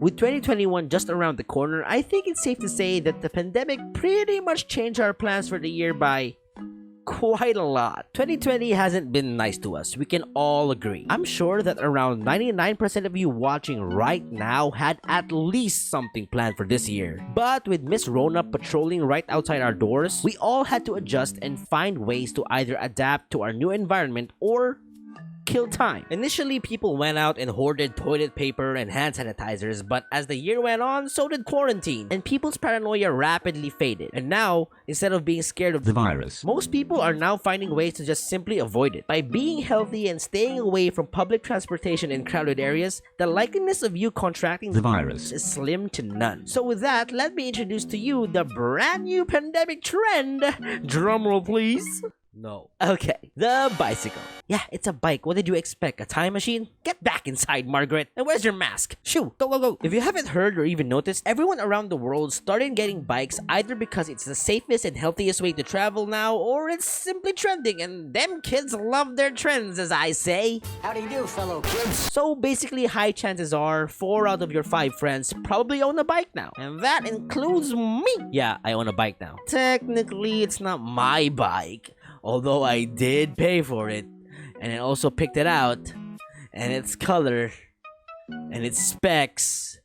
With 2021 just around the corner, I think it's safe to say that the pandemic pretty much changed our plans for the year by quite a lot. 2020 hasn't been nice to us, we can all agree. I'm sure that around 99% of you watching right now had at least something planned for this year. But with Miss Rona patrolling right outside our doors, we all had to adjust and find ways to either adapt to our new environment or kill time. Initially, people went out and hoarded toilet paper and hand sanitizers, but as the year went on, so did quarantine, and people's paranoia rapidly faded. And now, instead of being scared of the virus, most people are now finding ways to just simply avoid it. By being healthy and staying away from public transportation in crowded areas, the likeliness of you contracting the virus is slim to none. So with that, let me introduce to you the brand new pandemic trend. Drumroll please. No. Okay, the bicycle. Yeah, it's a bike. What did you expect? A time machine? Get back inside, Margaret. And where's your mask? Shoo, go, go, go. If you haven't heard or even noticed, everyone around the world started getting bikes either because it's the safest and healthiest way to travel now, or it's simply trending, and them kids love their trends, as I say. How do you do, fellow kids? So basically, high chances are 4 out of your 5 friends probably own a bike now. And that includes me. Yeah, I own a bike now. Technically, it's not my bike, although I did pay for it, and I also picked it out, and its color, and its specs,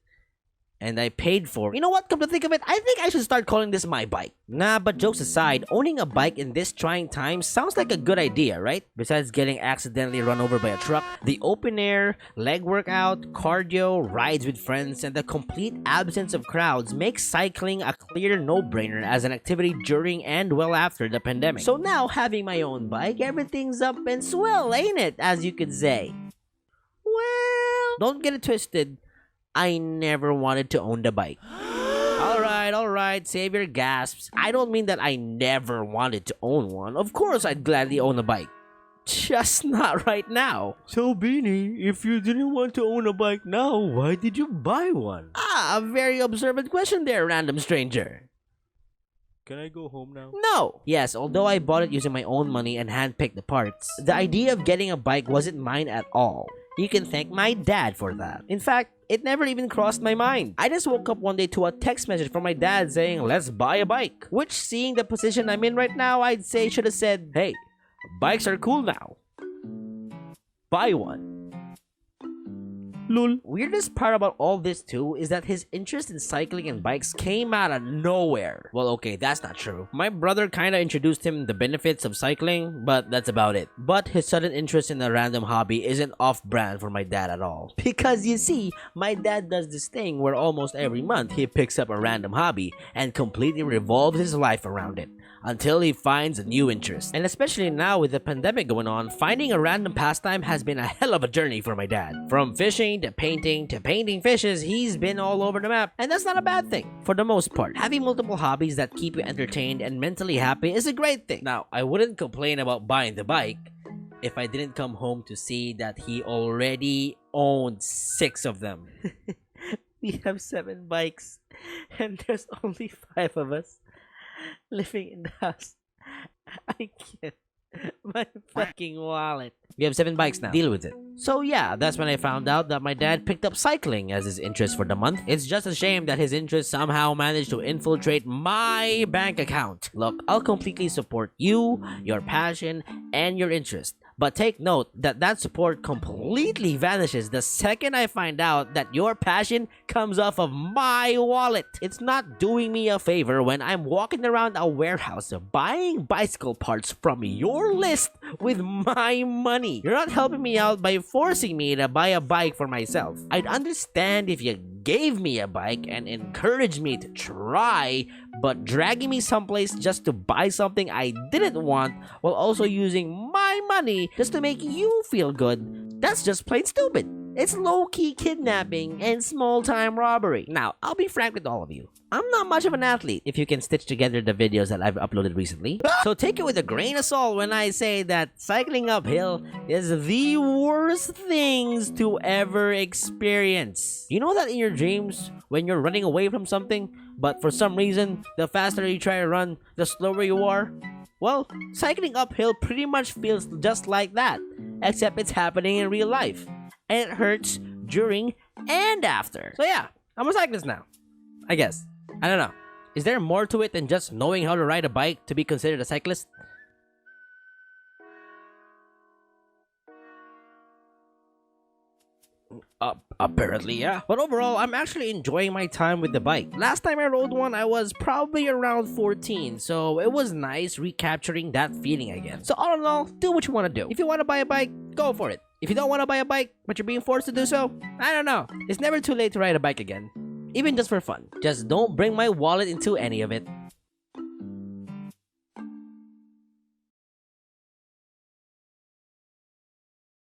and I paid for it. You know what, come to think of it, I think I should start calling this my bike. Nah, but jokes aside, owning a bike in this trying time sounds like a good idea, right? Besides getting accidentally run over by a truck, the open air, leg workout, cardio, rides with friends, and the complete absence of crowds makes cycling a clear no-brainer as an activity during and well after the pandemic. So now, having my own bike, everything's up and swell, ain't it, as you could say? Well, don't get it twisted. I never wanted to own the bike. Alright, save your gasps. I don't mean that I never wanted to own one. Of course, I'd gladly own a bike. Just not right now. So, Beanie, if you didn't want to own a bike now, why did you buy one? Ah, a very observant question there, random stranger. Can I go home now? No! Yes, although I bought it using my own money and handpicked the parts, the idea of getting a bike wasn't mine at all. You can thank my dad for that. In fact, it never even crossed my mind. I just woke up one day to a text message from my dad saying, let's buy a bike. Which, seeing the position I'm in right now, I'd say should have said, hey, bikes are cool now. Buy one. Lol. Weirdest part about all this too is that his interest in cycling and bikes came out of nowhere. Well, okay, that's not true. My brother kinda introduced him the benefits of cycling, but that's about it. But his sudden interest in a random hobby isn't off-brand for my dad at all. Because you see, my dad does this thing where almost every month he picks up a random hobby and completely revolves his life around it until he finds a new interest. And especially now with the pandemic going on, finding a random pastime has been a hell of a journey for my dad. From fishing to painting fishes, he's been all over the map. And that's not a bad thing, for the most part. Having multiple hobbies that keep you entertained and mentally happy is a great thing. Now, I wouldn't complain about buying the bike if I didn't come home to see that he already owned 6 of them. We have 7 bikes, and there's only 5 of us living in the house. I can't. My fucking wallet. We have 7 bikes now. Deal with it. So yeah, that's when I found out that my dad picked up cycling as his interest for the month. It's just a shame that his interest somehow managed to infiltrate my bank account. Look, I'll completely support you, your passion, and your interest. But take note that that support completely vanishes the second I find out that your passion comes off of my wallet. It's not doing me a favor when I'm walking around a warehouse buying bicycle parts from your list with my money. You're not helping me out by forcing me to buy a bike for myself. I'd understand if you gave me a bike and encouraged me to try, but dragging me someplace just to buy something I didn't want while also using my money just to make you feel good, that's just plain stupid. It's low-key kidnapping and small-time robbery. Now, I'll be frank with all of you. I'm not much of an athlete, if you can stitch together the videos that I've uploaded recently. So take it with a grain of salt when I say that cycling uphill is the worst things to ever experience. You know that in your dreams, when you're running away from something, but for some reason, the faster you try to run, the slower you are? Well, cycling uphill pretty much feels just like that, except it's happening in real life. And it hurts during and after. So yeah, I'm a cyclist now. I guess. I don't know. Is there more to it than just knowing how to ride a bike to be considered a cyclist? Apparently, yeah. But overall, I'm actually enjoying my time with the bike. Last time I rode one, I was probably around 14, so it was nice recapturing that feeling again. So all in all, do what you want to do. If you want to buy a bike, go for it. If you don't want to buy a bike, but you're being forced to do so, I don't know. It's never too late to ride a bike again. Even just for fun. Just don't bring my wallet into any of it.